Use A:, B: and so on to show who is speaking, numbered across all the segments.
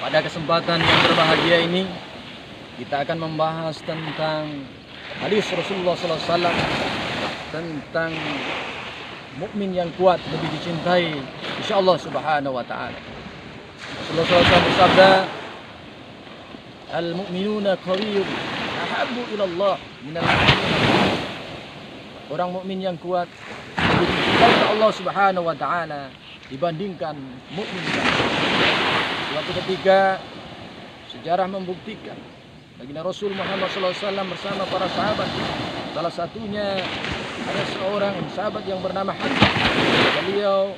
A: Pada kesempatan yang berbahagia ini kita akan membahas tentang hadis Rasulullah SAW tentang mukmin yang kuat lebih dicintai insyaallah subhanahu wa ta'ala. Rasulullah SAW bersabda, al-mu'minuna qawiyyun ahabbu ila Allah minal mu'minin. Orang mukmin yang kuat lebih dicintai oleh Allah subhanahu wa ta'ala dibandingkan mukmin yang suatu ketika sejarah membuktikan baginda Rasul Muhammad SAW bersama para sahabat, salah satunya ada seorang sahabat yang bernama Hamzah. Beliau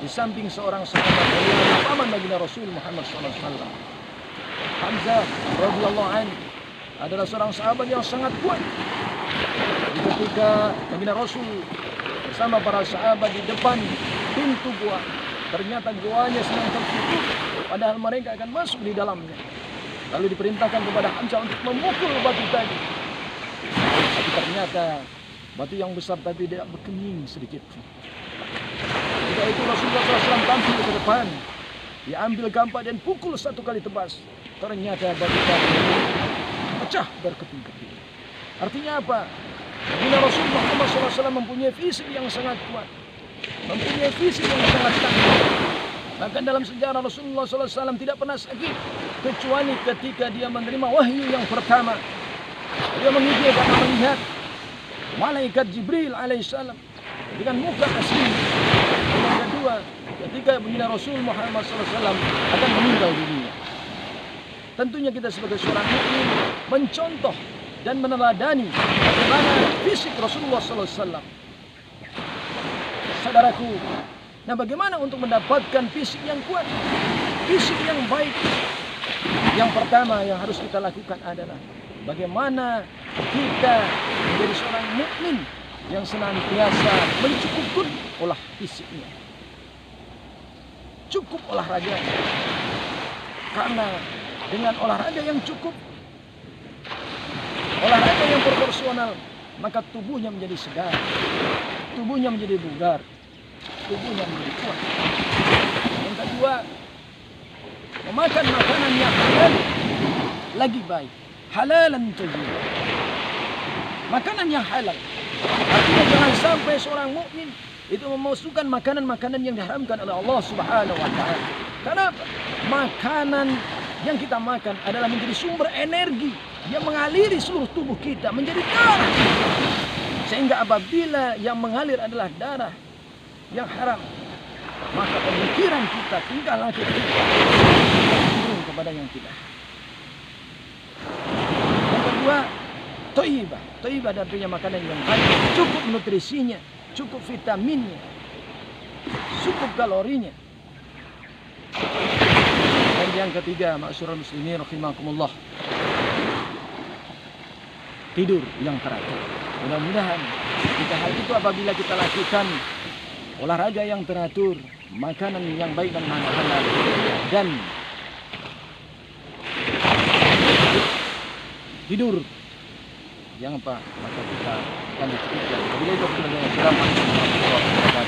A: di samping seorang sahabat beliau adalah paman baginda Rasul Muhammad SAW. Hamzah radhiyallahu anhu adalah seorang sahabat yang sangat kuat. Ketika baginda Rasul bersama para sahabat di depan pintu gua, ternyata guanya sedang tertutup, padahal mereka akan masuk di dalamnya. Lalu diperintahkan kepada Hamzah untuk memukul batu tadi. Tapi ternyata batu yang besar tadi tidak berkening sedikit. Ketika itu Rasulullah SAW tampil ke depan, dia ambil kampak dan pukul satu kali tebas. Ternyata batu tadi pecah berkeping-keping. Artinya apa? Bila Rasulullah SAW mempunyai fisik yang sangat kuat, mempunyai fisik yang sangat tangguh. Bahkan dalam sejarah Rasulullah SAW tidak pernah sakit kecuali ketika dia menerima wahyu yang pertama. Dia menguji karena melihat malaikat Jibril alaihissalam dengan muka asli. Yang kedua, ketika baginda Rasul Muhammad SAW akan meninggal dunia. Tentunya kita sebagai seorang mukmin mencontoh dan meneladani bagaimana fisik Rasulullah SAW. Saudaraku, nah bagaimana untuk mendapatkan fisik yang kuat, fisik yang baik? Yang pertama yang harus kita lakukan adalah bagaimana kita menjadi seorang mukmin yang senantiasa mencukupkan olah fisiknya. Cukup olahraga. Karena dengan olahraga yang cukup, olahraga yang proporsional, maka tubuhnya menjadi segar, tubuhnya menjadi bugar, tubuhnya menjadi kuat. Yang kedua, memakan makanan yang halal lagi baik, halalan thayyib. Makanan yang halal. Artinya jangan sampai seorang mukmin itu memasukkan makanan-makanan yang diharamkan oleh Allah Subhanahu wa taala. Kenapa? Makanan yang kita makan adalah menjadi sumber energi yang mengaliri seluruh tubuh kita menjadi darah. Sehingga apabila yang mengalir adalah darah yang haram, maka pemikiran kita, tingkah laku kita turun kepada yang tidak. Yang kedua, thayyibah. Thayyibah artinya makanan yang baik, cukup nutrisinya, cukup vitaminnya, cukup kalorinya. Dan yang ketiga, ma'asyiral muslimin rahimakumullah, tidur yang teratur. Mudah-mudahan kita hal itu apabila kita lakukan olahraga yang teratur, makanan yang baik dan halal, dan tidur yang apa, maka kita akan dicukupkan. Bila itu kita